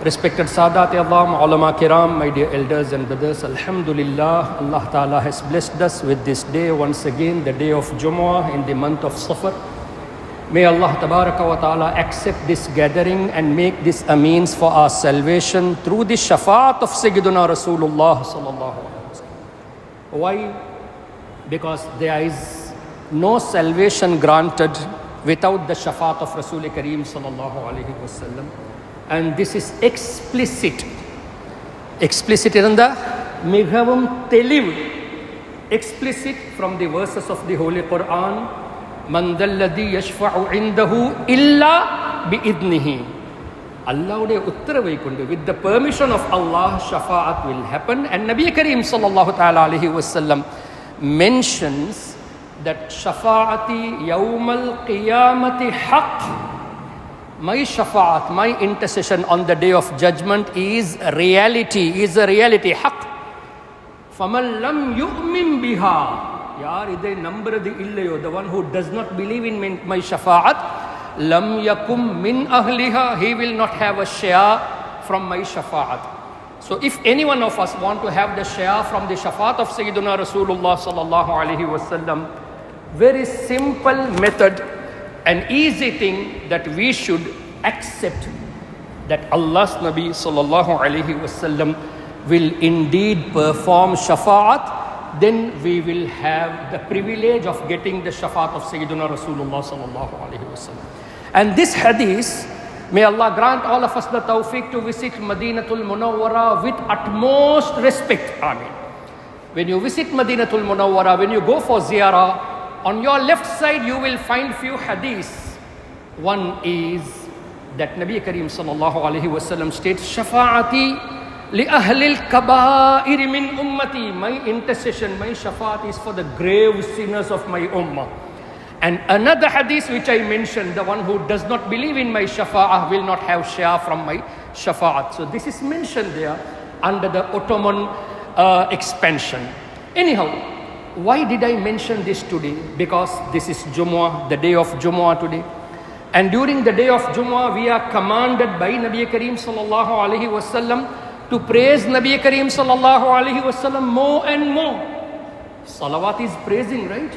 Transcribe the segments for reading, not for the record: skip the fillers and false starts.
Respected Sadat Allah, Ulama Kiram, my dear elders and brothers, Alhamdulillah, Allah Ta'ala has blessed us with this day once again, the day of Jumu'ah in the month of Safar. May Allah Tabaraka wa Ta'ala accept this gathering and make this a means for our salvation through the shafaat of Sayyiduna Rasulullah Sallallahu Alaihi Wasallam. Why? Because there is no salvation granted without the shafaat of Rasul Kareem Sallallahu Alaihi Wasallam. And this is explicit. Explicit in the Mighavum Teliv. Explicit from the verses of the Holy Quran. Man dalladhi yashfa'u indahu illa bi'idnihi. Allah with the permission of Allah, shafa'at will happen. And Nabi Kareem Sallallahu Ta'ala Alaihi Wasallam mentions that shafa'ati yawmal qiyamati haqq. My shafa'at, my intercession on the day of judgment is reality, is a reality, haqq. فَمَنْ لَمْ يُؤْمِنْ بِهَا. Yaar, idhe number the illayo, the one who does not believe in my shafa'at, lam yakum min ahliha, he will not have a share from my shafa'at. So if any one of us want to have the share from the shafa'at of Sayyiduna Rasulullah Sallallahu Alaihi Wasallam, very simple method, an easy thing that we should accept that Allah's Nabi Sallallahu Alaihi Wasallam will indeed perform shafa'at, then we will have the privilege of getting the shafa'at of Sayyiduna Rasulullah Sallallahu Alaihi Wasallam. And this hadith, may Allah grant all of us the tawfiq to visit Madinatul Munawwara with utmost respect. Ameen. When you visit Madinatul Munawwara, when you go for ziyarah, on your left side, you will find few hadiths. One is that Nabi Kareem Sallallahu Alaihi Wasallam states, Shafa'ati li ahlil kaba'ir min ummati. My intercession, my shafa'at is for the grave sinners of my ummah. And another hadith which I mentioned, the one who does not believe in my shafa'ah will not have share from my shafa'at. So this is mentioned there under the Ottoman expansion. Anyhow, why did I mention this today? Because this is Jumu'ah, the day of Jumu'ah today. And during the day of Jumu'ah, we are commanded by Nabi Kareem Sallallahu Alaihi Wasallam to praise Nabi Kareem Sallallahu Alaihi Wasallam more and more. Salawat is praising, right?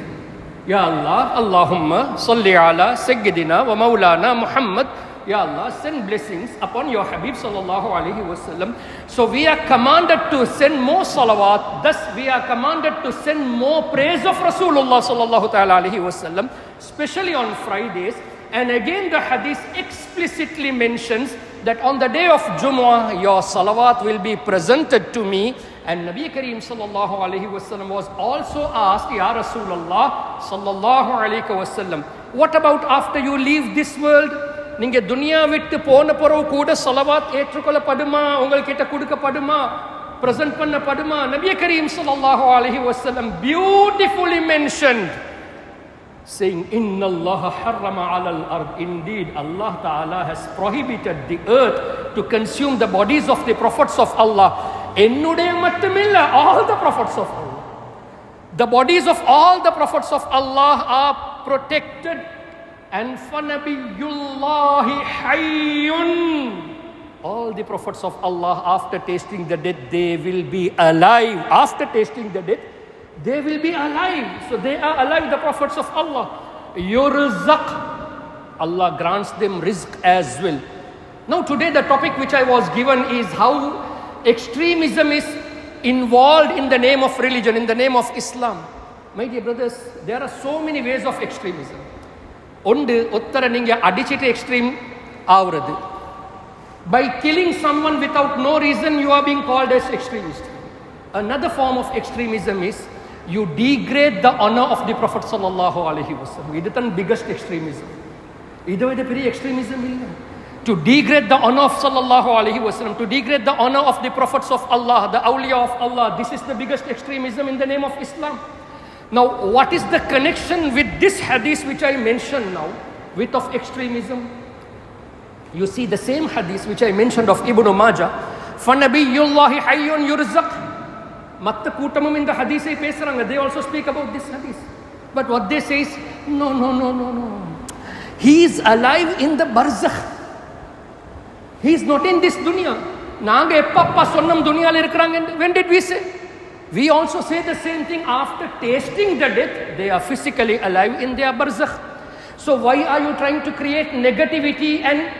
Ya Allah, Allahumma salli ala Sayyidina wa Maulana Muhammad. Ya Allah, send blessings upon your Habib Sallallahu Alaihi Wasallam. So we are commanded to send more salawat. Thus we are commanded to send more praise of Rasulullah Sallallahu Alaihi Wasallam, especially on Fridays. And again the hadith explicitly mentions that on the day of Jumu'ah, your salawat will be presented to me. And Nabi Kareem Sallallahu Alaihi Wasallam was also asked, Ya Rasulullah Sallallahu Alaihi Wasallam, what about after you leave this world? நீங்க துனியா விட்டு போன பிறகு கூட ஸலவாத் ஏற்றுக்கொள்ளப்படுமா, உங்கள்கிட்ட கொடுக்கப்படுமா, present பண்ணப்படுமா? நபி கரீம் ஸல்லல்லாஹு அலைஹி வஸல்லம் beautifully mentioned, saying, Inna Allah harrama alal ard. Indeed, Allah Ta'ala has prohibited the earth to consume the bodies of the prophets of Allah. என்னுடைய மட்டுமில்ல, all the prophets of Allah. The bodies of all the prophets of Allah are protected. And فَنَبِيُّاللَّهِ حَيٌّ. All the prophets of Allah, after tasting the death, they will be alive. After tasting the death, they will be alive. So they are alive, the prophets of Allah. يُرْزَقْ. Allah grants them rizq as well. Now today the topic which I was given is how extremism is involved in the name of religion, in the name of Islam. My dear brothers, there are so many ways of extremism. ஒன்று ஒத்தர நீங்க அடிச்சிட்டு extreme ஆவுறது. By killing someone without no reason, you are being called as extremist. Another form of extremism is you degrade the honor of the Prophet sallallahu alaihi wasallam. This is the biggest extremism. This is the biggest extremism. To degrade the honor of sallallahu alaihi wasallam, to degrade the honor of the prophets of Allah, the awliya of Allah, this is the biggest extremism in the name of Islam. Now, what is the connection with this hadith which I mentioned now, with of extremism? You see the same hadith which I mentioned of Ibn Majah, فَنَبِيُّ اللَّهِ حَيٌّ يُرْزَقْ. மற்ற கூட்டமும் இந்த ஹதீஸை பேசுறாங்க. They also speak about this hadith. But what they say is, no. He is alive in the barzakh. He is not in this dunya. Naanga eppa sonnam dunya la irukranga. When did we say? We also say the same thing after tasting the death. They are physically alive in their barzakh. So why are you trying to create negativity and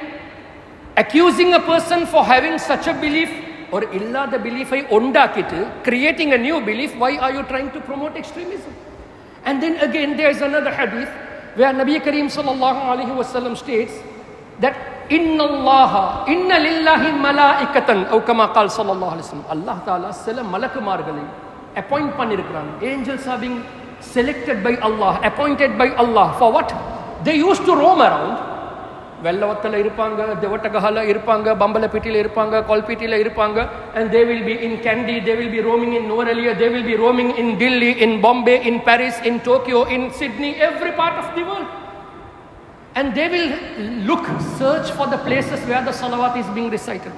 accusing a person for having such a belief? Or illa the belief ay ondakittu, creating a new belief. Why are you trying to promote extremism? And then again there is another hadith where Nabi Kareem sallallahu alaihi wasallam states that inna lillahi malaikatan, aw kama qala sallallahu alaihi wasallam, Allah Taala sela malakmargalai appoint pannirukran. Angels are being selected by Allah, appointed by Allah. For what? They used to roam around. Vellavattala irupanga, Devatagahala irupanga, Bambalapitila irupanga, Kolpitila irupanga, and they will be in Kandy, they will be roaming in Norelia, they will be roaming in Delhi, in Bombay, in Paris, in Tokyo, in Sydney, every part of the world. And they will search for the places where the salawat is being recited.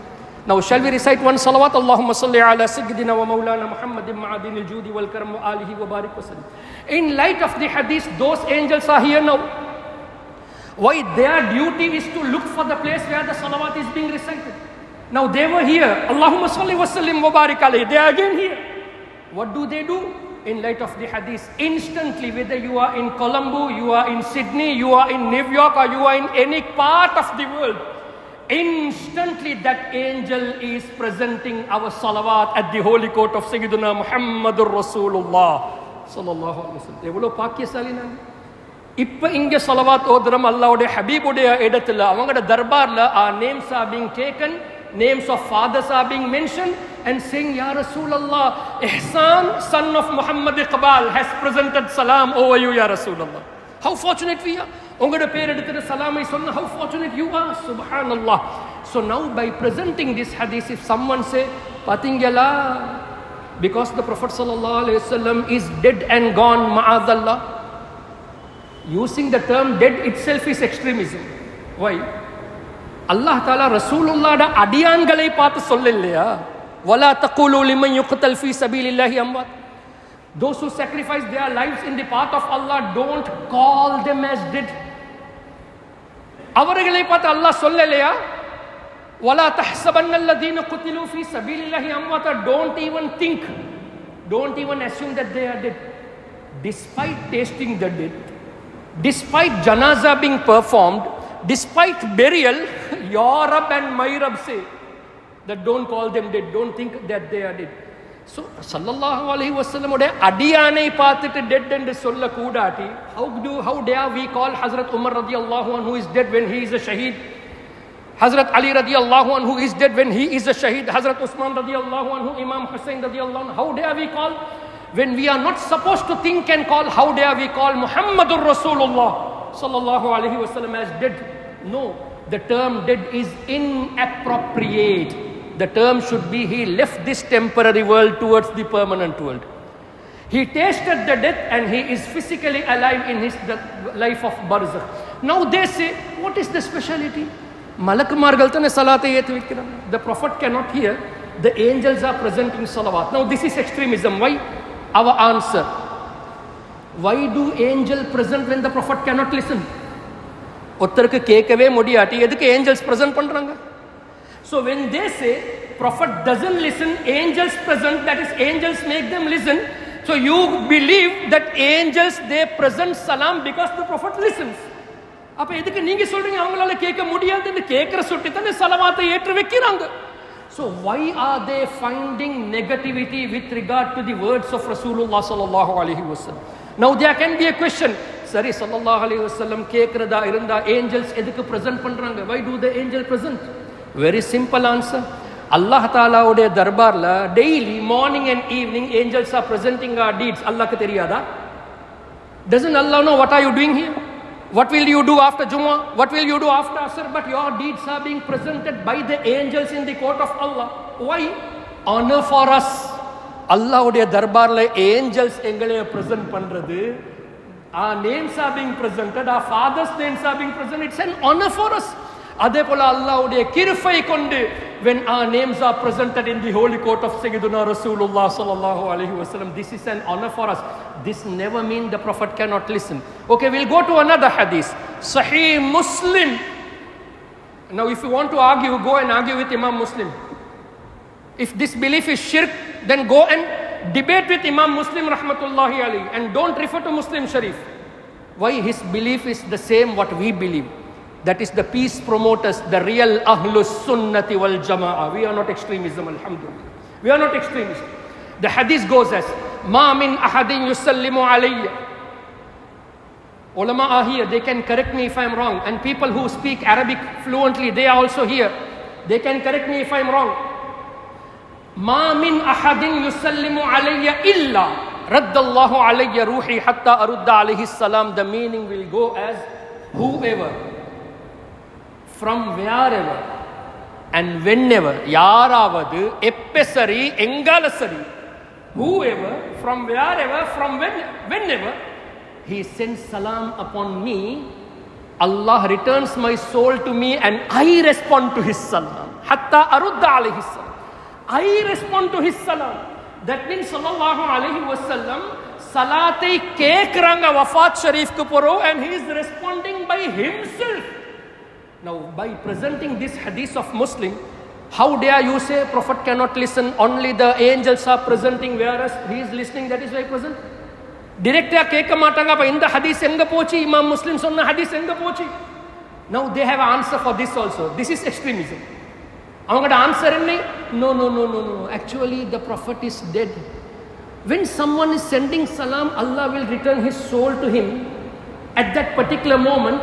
Now shall we recite one salawat? Allahumma salli ala Sayyidina wa Mawlana Muhammadin ma'adin al-judi wal karam wa alihi wa barik wa sallam. In light of the hadith, those angels are here now. Why? Their duty is to look for the place where the salawat is being recited. Now they were here. Allahumma salli wa sallim wa barik alayhi. They are again here. What do? In light of the hadith, instantly, whether you are in Colombo, you are in Sydney, you are in New York, or you are in any part of the world, instantly that angel is presenting our salawat at the holy court of Sayyidina Muhammadur Rasulullah sallallahu alaihi wasallam. Evlo பாக்கியசாலி நான். இப்ப இங்க salawat ஓதுறோம் அல்லாஹ்வுடைய ஹபீபுடைய இடத்துல அவங்களோட தர்பார்ல our names are being taken, names of fathers are being mentioned, and saying, Ya Rasulullah, Ihsan, son of Muhammad Iqbal, has presented salam over you, Ya Rasulullah. How fortunate we are. Ungada per edutha salamai sonna, how fortunate you are. Subhanallah. So now by presenting this hadith, if someone say, Patingala, because the Prophet sallallahu alaihi wasallam is dead and gone, ma'adallah. Using the term dead itself is extremism. Why? Allah Ta'ala Rasulullah da adiyangalai paathu sollillaya. Wala taqulu liman yuqtal fi sabilillahi amwat. Those who sacrifice their lives in the path of Allah, don't call them as dead. Avaragalai paathu Allah sollillaya. Wala tahsabanna alladhina qutilu fi sabilillahi amwat. Don't even think, don't even assume that they are dead. Despite tasting the dead, despite janaza being performed, despite burial, your Rabb and my Rabb say that don't call them dead, don't think that they are dead. So sallallahu alaihi wasallam ode adiyanai paatittu dead and solla koodati. How dare we call Hazrat Umar radiyallahu anhu who is dead when he is a shaheed? Hazrat Ali radiyallahu anhu who is dead when he is a shaheed? Hazrat Usman radiyallahu anhu, Imam Hussain radiyallahu anhu. How dare we call? When we are not supposed to think and call, how dare we call Muhammadur Rasulullah sallallahu alaihi wasallam as dead? No, the term dead is inappropriate. The term should be he left this temporary world towards the permanent world. He tasted the death and he is physically alive in his life of barzakh. Now they say, what is the speciality? Malakmargaltane salate yetvikkiram. The Prophet cannot hear. The angels are presenting salawat. Now this is extremism. Why? Our answer. Why do angels present when the Prophet cannot listen? Ottarku kekave mudiyati edukku angels present pandranga. So when they say Prophet doesn't listen, angels present, that is angels make them listen. So you believe that angels they present salam because the Prophet listens. அப்ப எதுக்கு நீங்க சொல்றீங்க அவங்களால கேட்க முடியாதுன்னு கேட்கிற சுட்டி தானே சலவாத்தை ஏற்று வைக்கிறாங்க. So why are they finding negativity with regard to the words of Rasulullah sallallahu alaihi wasallam? Now there can be a question. Sari sallallahu alaihi wasallam கேக்குறதா இருந்தா angels எதுக்கு present பண்றாங்க? Why do the angel present? Very simple answer. Allah Ta'ala உடைய தர்பார்ல daily morning and evening angels are presenting our deeds. அல்லாஹ்க்கு தெரியாதா? Doesn't Allah know what are you doing here? What will you do after Jumu'ah? What will you do after Asr? But your deeds are being presented by the angels in the court of Allah. Why? Honor for us. Allah உடைய தர்பார்ல angels எங்களை present பண்றது. Our names are being presented. Our fathers' names are being presented. It's an honor for us. அதே போல அல்லாஹ்வுடைய கிருபை கொண்டு when our names are presented in the holy court of Sayyidina Rasulullah sallallahu alaihi wasallam, this is an honor for us. This never means the Prophet cannot listen. Okay, we'll go to another hadith. Sahih Muslim. Now if you want to argue, go and argue with Imam Muslim. If this belief is shirk, then go and debate with Imam Muslim rahmatullahi alayhi and don't refer to Muslim Sharif. Why? His belief is the same what we believe. That is the peace promoters, the real Ahlus Sunnati wal Jama'ah. We are not extremism, alhamdulillah. We are not extremists. The hadith goes as, Ma min ahadin yusallimu alayya. Ulama are here, they can correct me if I am wrong. And people who speak Arabic fluently, they are also here. They can correct me if I am wrong. Ma min ahadin yusallimu alayya illa raddallahu alayya ruhi hatta arudda alayhi salam. The meaning will go as whoever, from wherever and whenever, yaravadu, eppesari, engalasari, whoever, from wherever, from whenever, he sends salam upon me, Allah returns my soul to me and I respond to his salam. Hatta arudda alayhi salam. I respond to his salam. That means sallallahu alayhi wasallam salate kekranga wafat sharif ku poro and he is responding by himself. Now by presenting this hadith of Muslim, how dare you say Prophet cannot listen, only the angels are presenting whereas he is listening, that is why present. Directly keka matanga pa inda hadith enga pochi, Imam Muslim sonna hadith enga pochi. Now they have an answer for this also. This is extremism. Avanga answer enni? No. Actually the Prophet is dead. When someone is sending salam, Allah will return his soul to him at that particular moment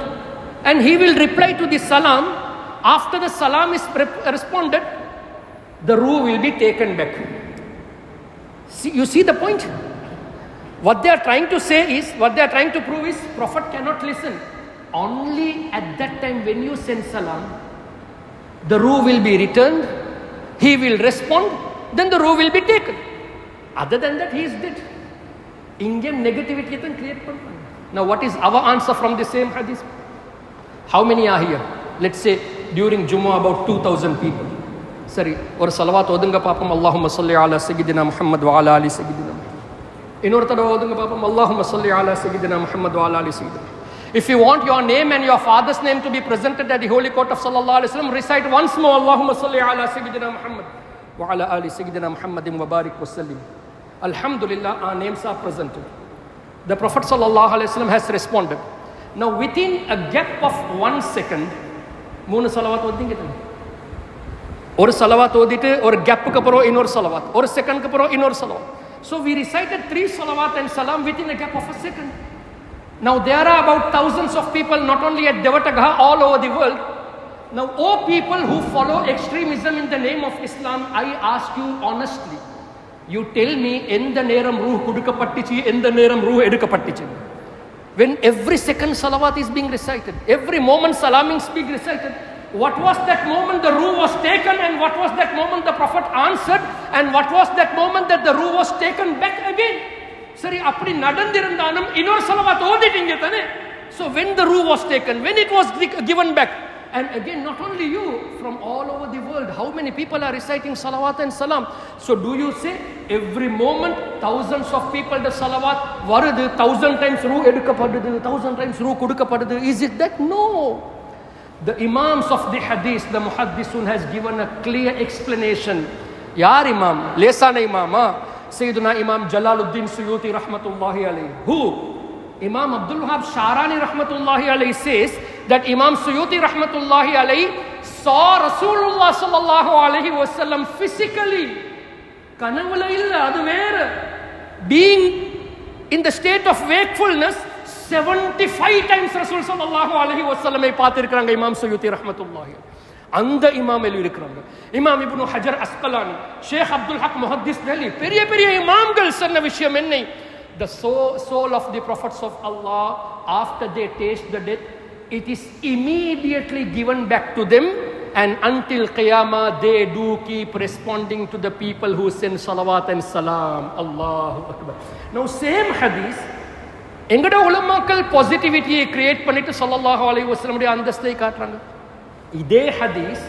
and he will reply to the salam. After the salam is responded, the ruh will be taken back. See, you see the point? What they are trying to say is, what they are trying to prove is, Prophet cannot listen. Only at that time when you send salam, the ruh will be returned, he will respond, then the ruh will be taken. Other than that, he is dead. Indian negativity can create. Now what is our answer from the same hadith? How many are here? Let's say during Jumu'ah about 2,000 people. Sorry, or salawat odunga papam Allahumma salli ala Sayyidina Muhammad wa ala ali Sayyidina Muhammad. In order to odunga papam Allahumma salli ala Sayyidina Muhammad wa ala ali Sayyidina. If you want your name and your father's name to be presented at the holy court of sallallahu alaihi wasallam, recite once more Allahumma salli ala Sayyidina Muhammad wa ala ali Sayyidina Muhammadin wa barik wa sallim. Alhamdulillah, our names are presented. The Prophet sallallahu alaihi wasallam has responded. Now within a gap of 1 second, moonu salawat odinga thane. Or salawat odite or gap ka paro inor salawat, or second ka paro inor salawat. So we recited 3 salawat and salam within a gap of a second. Now there are about thousands of people not only at Devatagha, all over the world. Now, O people who follow extremism in the name of Islam, I ask you honestly, you tell me, endha neram ruh kudukapattichi, endha neram ruh edukapattichi. When every second salawat is being recited, every moment salaming is being recited, what was that moment the ruh was taken, and what was that moment the Prophet answered, and what was that moment that the ruh was taken back again? Sari, appadi nadandirandhanam inor salawat odittinga thane. So when the ruh was taken, when it was given back, and again, not only you, from all over the world, how many people are reciting salawat and salam? So do you say every moment thousands of people the salawat varudhu, 1,000 times ruh edukapadudhu, 1,000 times ruh kudukapadudhu? Is it that? No. The Imams of the Hadith, the Muhaddisun, has given a clear explanation. Yar Imam, lesana Imam, Sayyiduna Imam Jalaluddin Suyuti rahmatullahi alayhi. Who? Imam Abdul Wahab Sharani rahmatullahi alayhi says that Imam Suyuti rahmatullahi alayhi saw Rasulullah sallallahu alayhi wasallam physically. Kanavula illa, adu vera. Being in the state of wakefulness, 75 times Rasul sallallahu alayhi wasallam ay paathirukkranga Imam Suyuti rahmatullahi alayhi. And Imam Elirikram, Imam Ibn Hajar Asqalani, Sheikh Abdul Haq Muhaddis Delhi, Periya Imam Gal Sanna Vishayam ennai. The soul of the prophets of Allah, after they taste the death, it is immediately given back to them, and until Qiyamah they do keep responding to the people who send salawat and salam. Allahu Akbar. Now same hadith, engada ulamakal positivity create pannittu sallallahu alaihi wasallam ude andasthai kaatranga. Ide hadith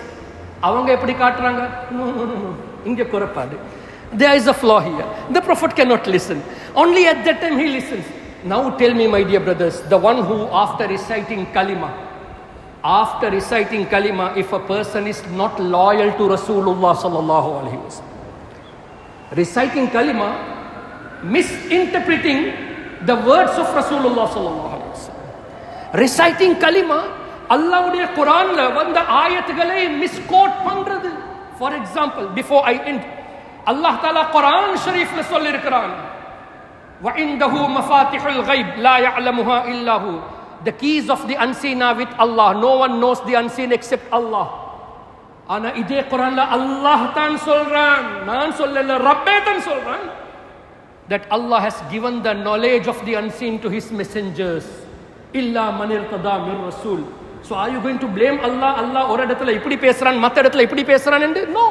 avanga eppadi kaatranga? No. Inge korapadu. There is a flaw here. The Prophet cannot listen. Only at that time he listens. Now tell me, my dear brothers, the one who after reciting kalima, After reciting kalima, if a person is not loyal to Rasulullah sallallahu alaihi wasallam, reciting kalima, misinterpreting the words of Rasulullah sallallahu alaihi wasallam, reciting kalima, Allahவுடைய குர்ஆன்ல வந்த ஆயத்துகளை misquote பண்றது. For example, before I end, Allah Taala Quran Sharifல சொல்லி இருக்கிறான், وَعِنْدَهُ مَفَاتِحُ الْغَيْبِ لَا يَعْلَمُهَا إِلَّا هُ. The keys of the unseen are with Allah. No one knows the unseen except Allah. ஆனா இதே குர்ஆன்ல அல்லாஹ் தான் சொல்றான், நான் சொல்லல, ரப்பே தான் சொல்றான், that Allah has given the knowledge of the unseen to his messengers. إِلَّا مَنِ ارْتَضَى مِنْ رَسُولٍ. So are you going to blame Allah? Allah ஒரு இடத்துல இப்படி பேசுறான், மத்த இடத்துல இப்படி பேசுறான் என்று? No.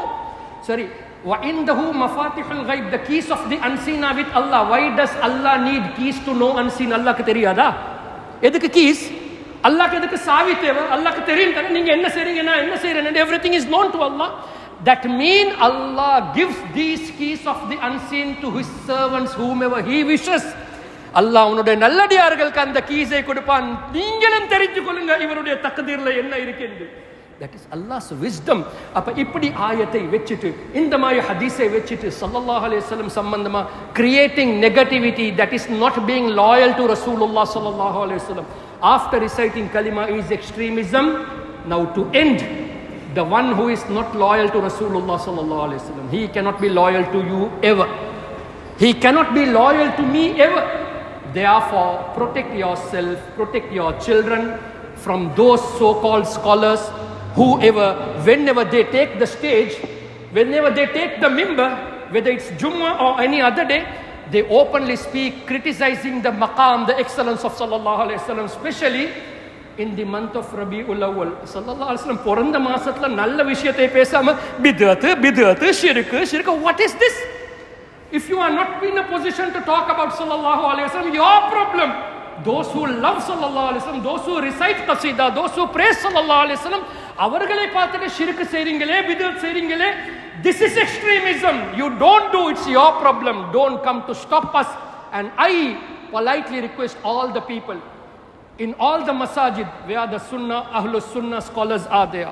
Sorry. وَعِنْدَهُ مَفَاتِحُ الْغَيْبِ. The keys of the unseen are with Allah. Why does Allah need keys to know unseen? அல்லாஹ்க்கு தெரியாதா? எதுக்கு keys? அல்லாஹ்க்கு எதுக்கு சாவி தேவை? அல்லாஹ்க்கு தெரியும் தானே நீங்க என்ன செய்றீங்க, நான் என்ன செய்றேன், and everything is known to Allah. That mean Allah gives these keys of the unseen to his servants whomever he wishes. அல்லாஹ் அவனுடைய நல்லடியார்களுக்கு அந்த கீஸை கொடுப்பான். நீங்களும் தெரிந்து கொள்ளுங்க இவருடைய தக்தீர்ல என்ன இருக்குன்னு. That is Allah's wisdom. அப்ப இப்படி ஆயத்தை வெச்சிட்டு இந்த மாதிரி ஹதீஸை வெச்சிட்டு ஸல்லல்லாஹு அலைஹி வஸல்லம் சம்பந்தமா creating negativity, that is not being loyal to Rasulullah ஸல்லல்லாஹு அலைஹி வஸல்லம் after reciting kalima is extremism. Now to end, the one who is not loyal to Rasulullah ஸல்லல்லாஹு அலைஹி வஸல்லம், he cannot be loyal to you ever. He cannot be loyal to me ever. Therefore, protect yourself, protect your children from those so-called scholars, whoever, whenever they take the stage, whenever they take the minbar, whether it's Jumu'ah or any other day, they openly speak criticizing the maqam, the excellence of sallallahu alaihi wasallam, especially in the month of Rabiul Awwal. Sallallahu alaihi wasallam பிறந்த மாசத்துல நல்ல விஷயத்தை பேசாம பித்அத் ஷிர்க், what is this? If you are not in a position to talk about sallallahu alaihi wasallam, your problem. Those who love sallallahu alaihi wasallam, those who recite qasida, those who praise sallallahu alaihi wasallam, அவர்களை பார்த்துட்டு ஷிர்க் செய்றீங்களே, பித்அத் செய்றீங்களே, this is extremism. You don't do, it's your problem. Don't come to stop us. And I politely request all the people in all the masajid where the sunnah, ahlus sunnah scholars are there,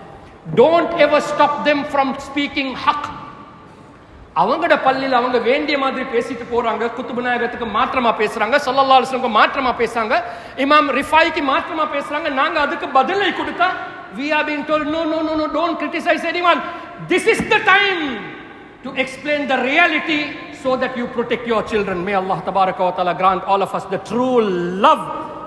don't ever stop them from speaking haqq. அவங்களோட பள்ளியில் அவங்க வேண்டிய மாதிரி பேசிட்டு போறாங்க, குத்துபு நாயகத்துக்கு மாற்றமா பேசுறாங்க, ஸல்லல்லாஹு அலைஹி வஸல்லம் மாற்றமா பேசுறாங்க, இமாம் ரிஃபாய்க்கு மாற்றமா பேசுறாங்க. நாங்க அதுக்கு பதிலை கொடுத்தா we are being told no, don't criticize anyone. This is the time to explain the reality so that you protect your children. May Allah tabaraka wa taala grant all of us the true love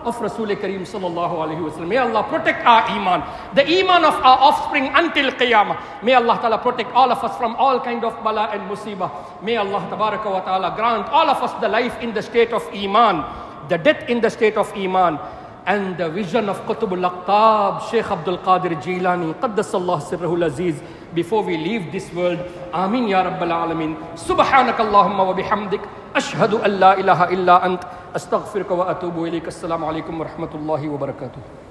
of Rasul Kareem sallallahu alaihi wasallam. May Allah protect our iman, the iman of our offspring until qiyamah. May Allah Ta'ala protect all of us from all kind of bala and musibah. May Allah tabaraka wa ta'ala grant all of us the life in the state of iman, the death in the state of iman, and the vision of Qutbul Aqtab, Sheikh Abdul Qadir Jilani, Qaddasallahu sirrahul aziz, before we leave this world. Ameen ya Rabbal Alameen. Subhanakallahumma wa bihamdik, ashhadu an la ilaha illa ant, astaghfiruka wa atubu ilayk. Assalamu alaikum wa rahmatullahi wa barakatuh.